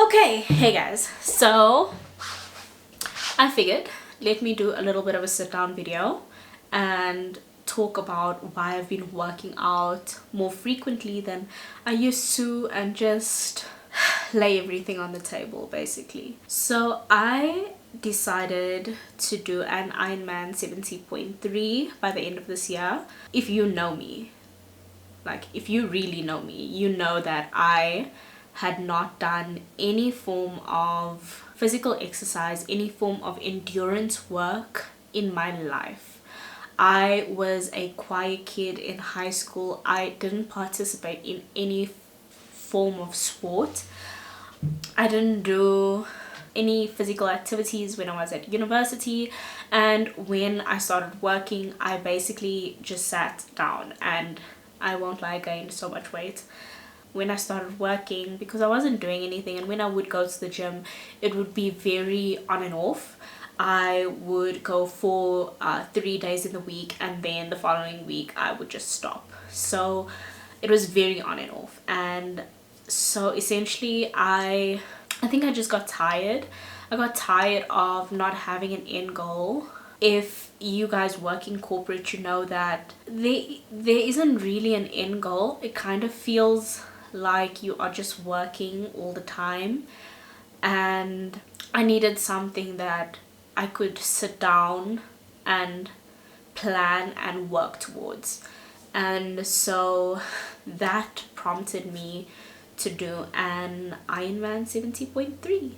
Okay, hey guys, so I figured let me do a little bit of a sit down video and talk about why I've been working out more frequently than I used to and just lay everything on the table basically. So I decided to do an Ironman 70.3 by the end of this year. If you know me, like if you really know me, you know that I had not done any form of physical exercise, any form of endurance work in my life. I was a quiet kid in high school. I didn't participate in any form of sport. I didn't do any physical activities when I was at university, and when I started working I basically just sat down, and I won't lie, I gained so much weight when I started working because I wasn't doing anything. And when I would go to the gym, it would be very on and off. I would go for 3 days in the week, and then the following week I would just stop. So it was very on and off, and so essentially I think I just got tired. I got tired of not having an end goal. If you guys work in corporate, you know that there isn't really an end goal. It kind of feels like you are just working all the time, and I needed something that I could sit down and plan and work towards. And so that prompted me to do an Ironman 70.3.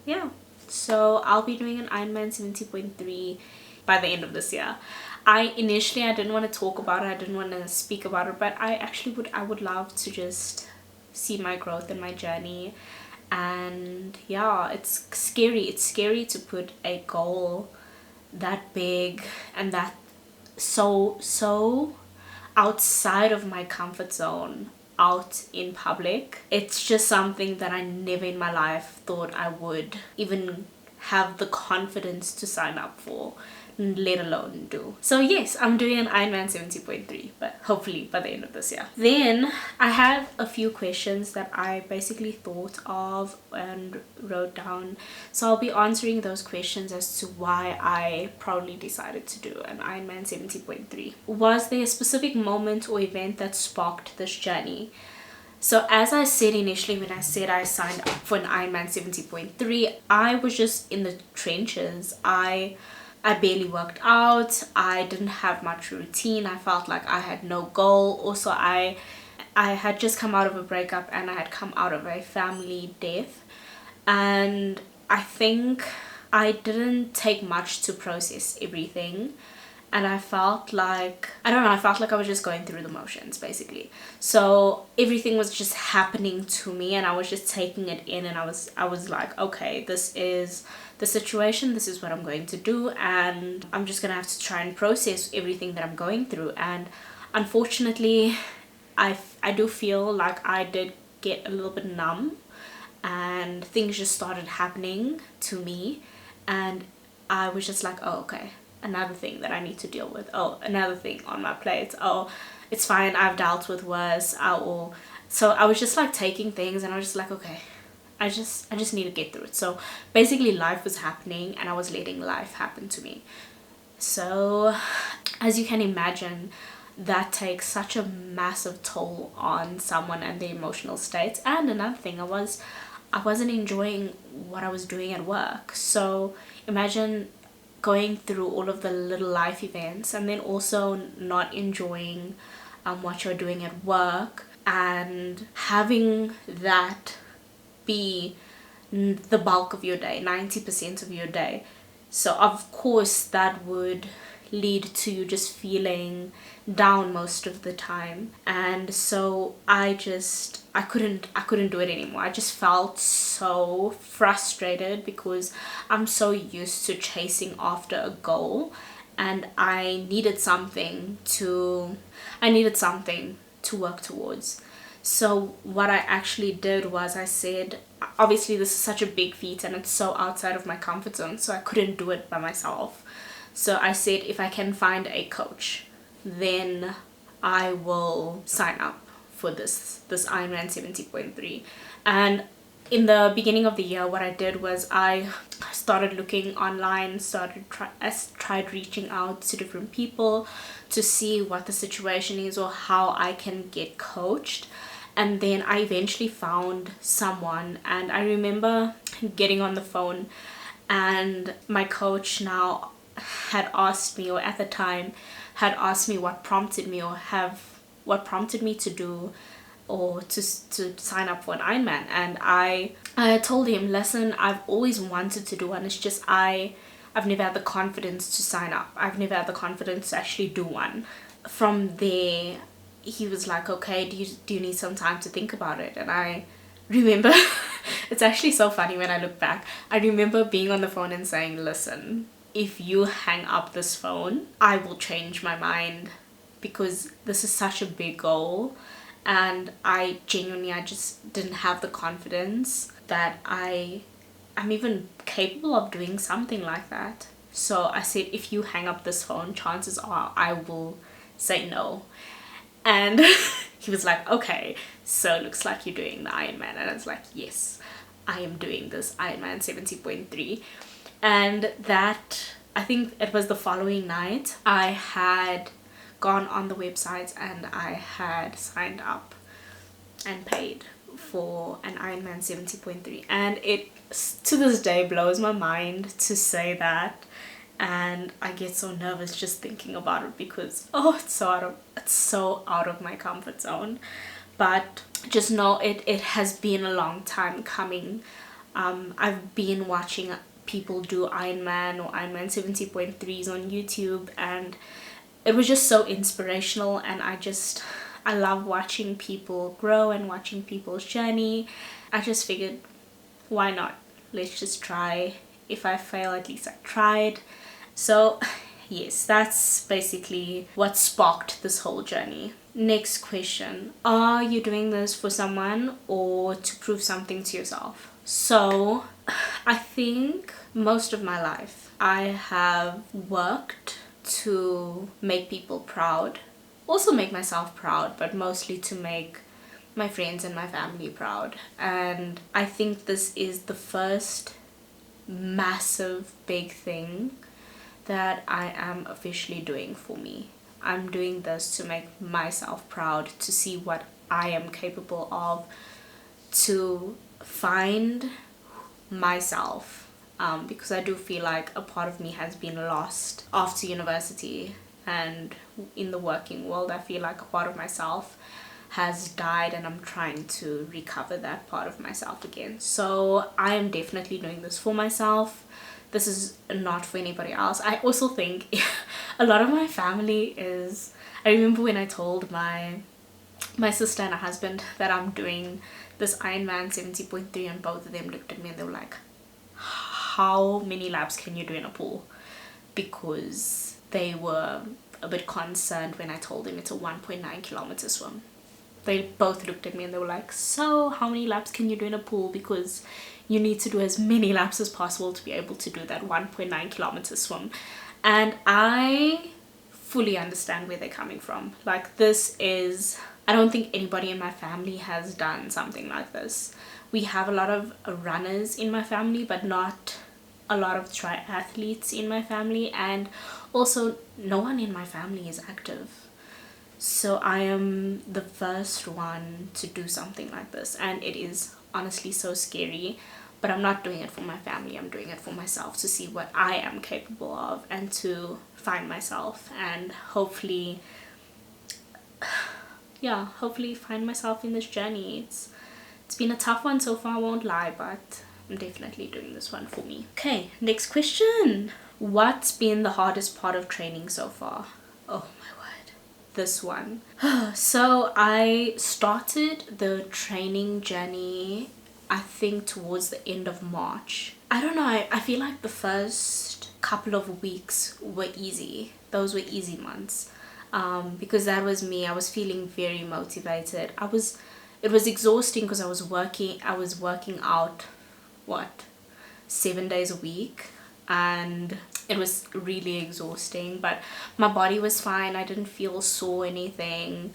Yeah, so I'll be doing an Ironman 70.3 by the end of this year. I didn't want to talk about it, I didn't want to speak about it, but I would love to just see my growth and my journey. And yeah, it's scary to put a goal that big and that so outside of my comfort zone out in public. It's just something that I never in my life thought I would even have the confidence to sign up for, let alone do. So yes, I'm doing an Ironman 70.3, but hopefully by the end of this year. Then I have a few questions that I basically thought of and wrote down, so I'll be answering those questions as to why I probably decided to do an Ironman 70.3. Was there a specific moment or event that sparked this journey? So as I said initially, when I said I signed up for an Ironman 70.3, I was just in the trenches. I barely worked out. I didn't have much routine. I felt like I had no goal. Also, I had just come out of a breakup, and I had come out of a family death, and I think I didn't take much to process everything. And I felt like, I don't know, I felt like I was just going through the motions basically. So everything was just happening to me, and I was just taking it in, and I was like, okay, this is the situation, this is what I'm going to do, and I'm just gonna have to try and process everything that I'm going through. And unfortunately, I do feel like I did get a little bit numb, and things just started happening to me, and I was just like, oh, okay, another thing that I need to deal with. Oh, another thing on my plate. Oh, it's fine, I've dealt with worse. So I was just like taking things, and I was just like, okay, I just need to get through it. So basically life was happening, and I was letting life happen to me. So as you can imagine, that takes such a massive toll on someone and their emotional states. And another thing, I wasn't enjoying what I was doing at work. So imagine going through all of the little life events, and then also not enjoying what you're doing at work, and having that be the bulk of your day, 90% of your day. So of course that would lead to you just feeling down most of the time. And so I couldn't do it anymore. I just felt so frustrated because I'm so used to chasing after a goal, and I needed something to work towards. So what I actually did was, I said, obviously this is such a big feat and it's so outside of my comfort zone, so I couldn't do it by myself. So I said, if I can find a coach, then I will sign up for this Ironman 70.3. And in the beginning of the year, what I did was I started looking online, tried reaching out to different people to see what the situation is or how I can get coached. And then I eventually found someone, and I remember getting on the phone, and my coach now had asked me, or at the time had asked me, what prompted me to do or to sign up for an Ironman. And I told him, listen, I've always wanted to do one, it's just I've never had the confidence to sign up. I've never had the confidence to actually do one. From there, he was like, okay, do you need some time to think about it? And I remember it's actually so funny when I look back. I remember being on the phone and saying, listen, if you hang up this phone, I will change my mind, because this is such a big goal, and I just didn't have the confidence that I'm even capable of doing something like that. So I said, if you hang up this phone, chances are I will say no. And he was like, okay, so it looks like you're doing the Ironman. And I was like, yes, I am doing this Ironman 70.3. And that, I think it was the following night, I had gone on the website and I had signed up and paid for an Ironman 70.3. And it to this day blows my mind to say that, and I get so nervous just thinking about it, because it's so out of my comfort zone. But just know it has been a long time coming. I've been watching people do Ironman or Ironman 70.3s on YouTube, and it was just so inspirational. And I love watching people grow and watching people's journey. I just figured, why not? Let's just try. If I fail, at least I tried. So yes, that's basically what sparked this whole journey. Next question. Are you doing this for someone or to prove something to yourself? So I think most of my life I have worked to make people proud, also make myself proud, but mostly to make my friends and my family proud. And I think this is the first massive big thing that I am officially doing for me. I'm doing this to make myself proud, to see what I am capable of, to find myself, because I do feel like a part of me has been lost after university, and in the working world I feel like a part of myself has died, and I'm trying to recover that part of myself again. So I am definitely doing this for myself. This is not for anybody else. I also think a lot of my family is, I remember when I told my sister and her husband that I'm doing this Ironman 70.3, and both of them looked at me and they were like, how many laps can you do in a pool? Because they were a bit concerned when I told them it's a 1.9 kilometer swim. They both looked at me and they were like, so how many laps can you do in a pool? Because you need to do as many laps as possible to be able to do that 1.9 kilometer swim. And I fully understand where they're coming from. Like, this is, I don't think anybody in my family has done something like this. We have a lot of runners in my family, but not a lot of triathletes in my family, and also no one in my family is active. So I am the first one to do something like this, and it is honestly so scary. But I'm not doing it for my family, I'm doing it for myself, to see what I am capable of and to find myself, and hopefully find myself in this journey. It's been a tough one so far, I won't lie, but I'm definitely doing this one for me. Okay, next question. What's been the hardest part of training so far? Oh my word, this one. So I started the training journey, I think, towards the end of March. I don't know, I feel like the first couple of weeks were easy. Those were easy months, because that was me. I was feeling very motivated. It was exhausting because I was working out 7 days a week, and it was really exhausting, but my body was fine. I didn't feel sore or anything.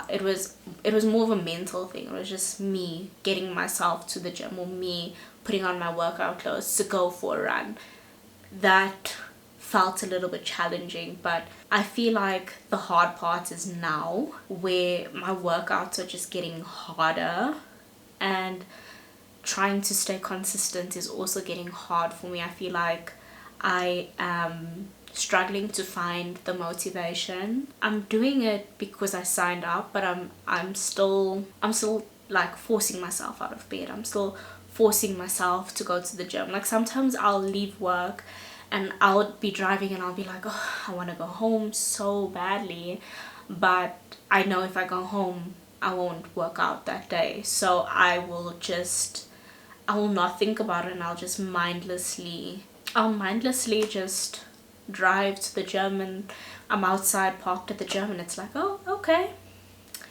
it was more of a mental thing. It was just me getting myself to the gym, or me putting on my workout clothes to go for a run. That felt a little bit challenging, but I feel like the hard part is now, where my workouts are just getting harder, and trying to stay consistent is also getting hard for me. I feel like I am struggling to find the motivation. I'm doing it because I signed up, but I'm still like forcing myself out of bed. I'm still forcing myself to go to the gym. Like sometimes I'll leave work and I'll be driving and I'll be like, oh, I want to go home so badly, but I know if I go home I won't work out that day, so I will not think about it, and I'll mindlessly just drive to the gym, and I'm outside parked at the gym, and it's like, oh, okay,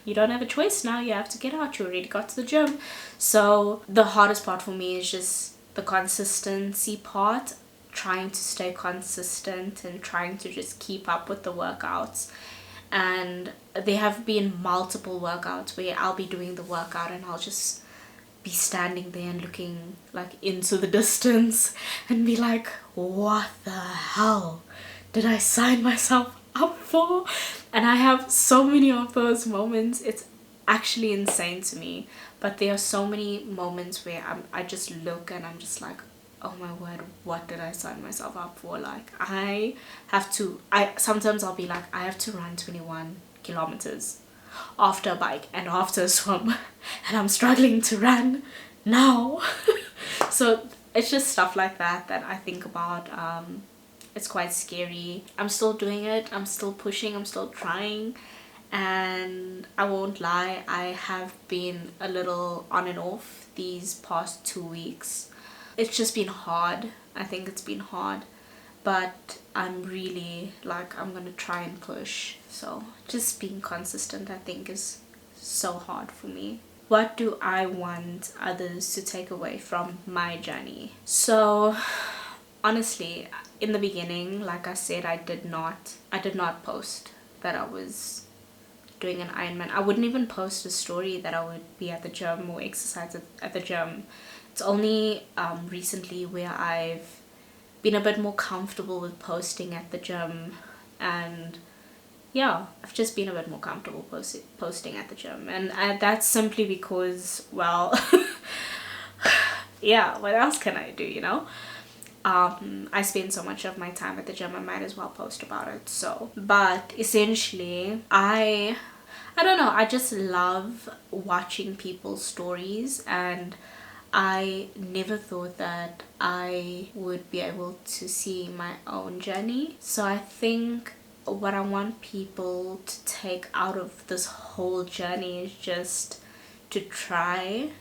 you don't have a choice now, you have to get out, you already got to the gym. So the hardest part for me is just the consistency part, trying to stay consistent and trying to just keep up with the workouts. And there have been multiple workouts where I'll be doing the workout and I'll just be standing there and looking like into the distance and be like, what the hell did I sign myself up for? And I have so many of those moments. It's actually insane to me, but there are so many moments where I just look and I'm just like, oh my word, what did I sign myself up for? Like sometimes I'll be like, I have to run 21 kilometers after a bike and after a swim, and I'm struggling to run now. So it's just stuff like that I think about. It's quite scary. I'm still doing it, I'm still pushing, I'm still trying, and I won't lie, I have been a little on and off these past 2 weeks. It's just been hard. I think it's been hard, but I'm really like, I'm gonna try and push. So just being consistent, I think, is so hard for me. What do I want others to take away from my journey? So honestly, in the beginning, like I said, I did not post that I was doing an Ironman. I wouldn't even post a story that I would be at the gym or exercise at the gym. It's only recently where I've been a bit more comfortable with posting at the gym, and yeah, I've just been a bit more comfortable posting at the gym, and that's simply because, well, yeah, what else can I do, you know? I spend so much of my time at the gym, I might as well post about it. So, but essentially, I don't know, I just love watching people's stories, and I never thought that I would be able to see my own journey. So I think what I want people to take out of this whole journey is just to try,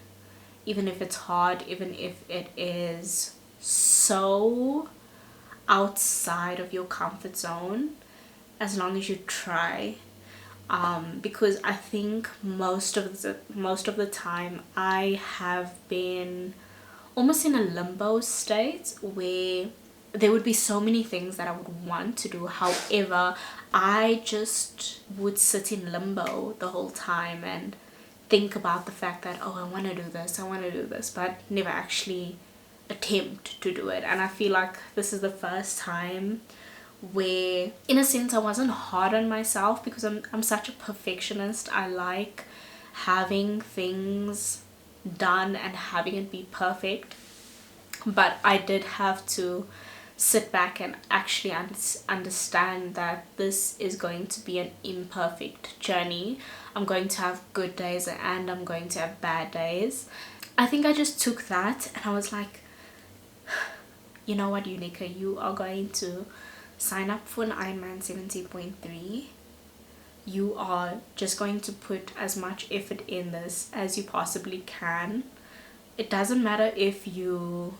even if it's hard, even if it is so outside of your comfort zone, as long as you try. Because I think most of the time I have been almost in a limbo state, where there would be so many things that I would want to do, however I just would sit in limbo the whole time and think about the fact that, oh, I want to do this, but never actually attempt to do it. And I feel like this is the first time where, in a sense, I wasn't hard on myself, because I'm such a perfectionist. I like having things done and having it be perfect, but I did have to sit back and actually understand that this is going to be an imperfect journey. I'm going to have good days and I'm going to have bad days. I think I just took that and I was like, you know what, Eunickah, you are going to sign up for an Ironman 17.3. You are just going to put as much effort in this as you possibly can. It doesn't matter if you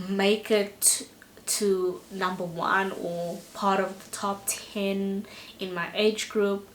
make it to number 1 or part of the top 10 in my age group,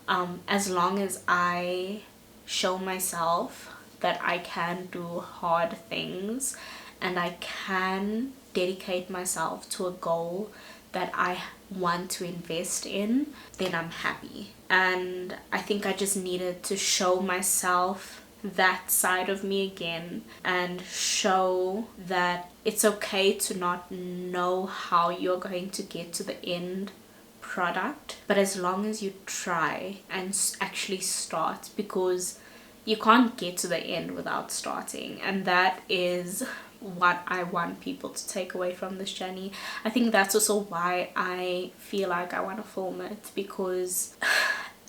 as long as I show myself that I can do hard things and I can dedicate myself to a goal that I want to invest in, then I'm happy. And I think I just needed to show myself that side of me again, and show that it's okay to not know how you're going to get to the end product, but as long as you try and actually start, because you can't get to the end without starting. And that is what I want people to take away from this journey. I think that's also why I feel like I want to film it, because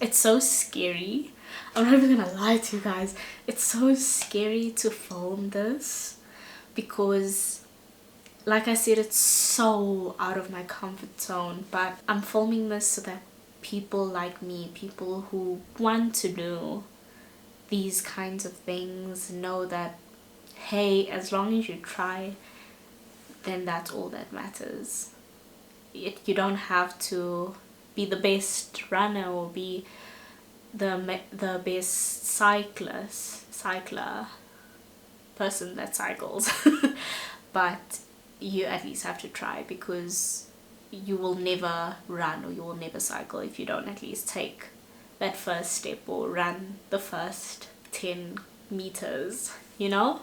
it's so scary. I'm not even gonna lie to you guys, it's so scary to film this, because like I said, it's so out of my comfort zone. But I'm filming this so that people like me, people who want to do these kinds of things, know that, hey, as long as you try, then that's all that matters. You don't have to be the best runner or be the best cycler person that cycles but you at least have to try, because you will never run or you will never cycle if you don't at least take that first step or run the first 10 meters, you know.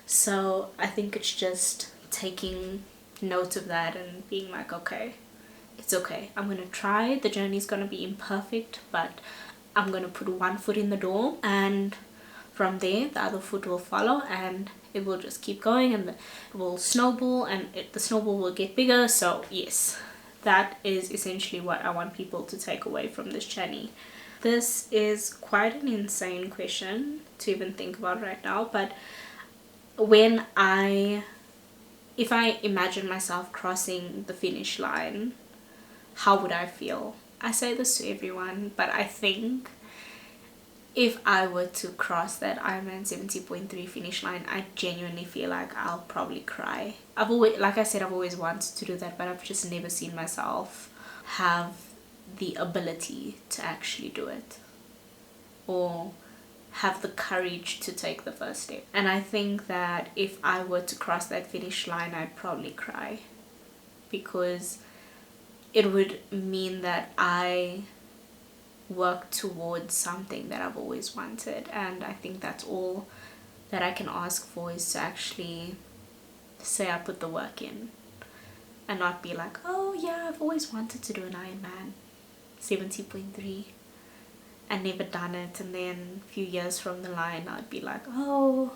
So I think it's just taking note of that and being like, okay, it's okay, I'm gonna try. The journey's gonna be imperfect, but I'm gonna put one foot in the door, and from there the other foot will follow, and it will just keep going, and it will snowball, and the snowball will get bigger. So yes, that is essentially what I want people to take away from this journey. This is quite an insane question to even think about right now, but if I imagine myself crossing the finish line, how would I feel? I say this to everyone, but I think if I were to cross that Ironman 70.3 finish line, I genuinely feel like I'll probably cry. Like I said, I've always wanted to do that, but I've just never seen myself have the ability to actually do it, or have the courage to take the first step. And I think that if I were to cross that finish line, I'd probably cry, because it would mean that I work towards something that I've always wanted. And I think that's all that I can ask for, is to actually say I put the work in, and not be like, oh yeah, I've always wanted to do an Ironman 70.3 and never done it, and then a few years from the line I'd be like, oh,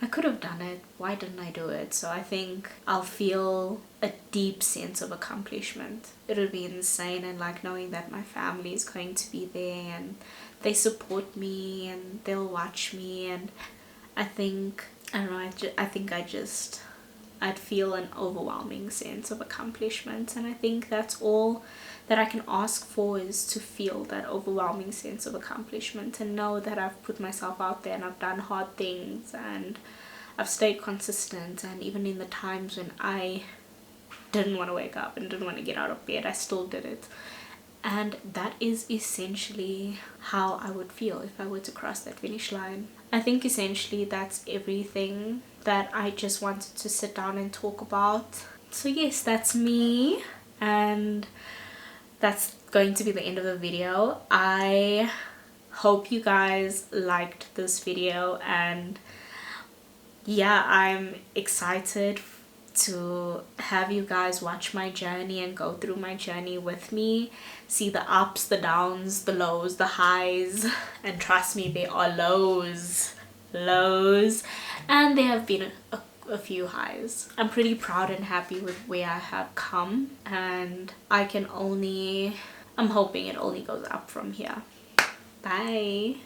I could have done it, why didn't I do it? So I think I'll feel a deep sense of accomplishment. It'll be insane, and like knowing that my family is going to be there and they support me and they'll watch me. And I think, I don't know, I think I'd feel an overwhelming sense of accomplishment. And I think that's all that I can ask for, is to feel that overwhelming sense of accomplishment, and know that I've put myself out there and I've done hard things and I've stayed consistent. And even in the times when I didn't want to wake up and didn't want to get out of bed, I still did it. And that is essentially how I would feel if I were to cross that finish line. I think essentially that's everything that I just wanted to sit down and talk about. So yes, that's me, and that's going to be the end of the video. I hope you guys liked this video, and yeah, I'm excited to have you guys watch my journey and go through my journey with me, see the ups, the downs, the lows, the highs. And trust me, there are lows, and there have been a few highs. I'm pretty proud and happy with where I have come, and I'm hoping it only goes up from here. Bye.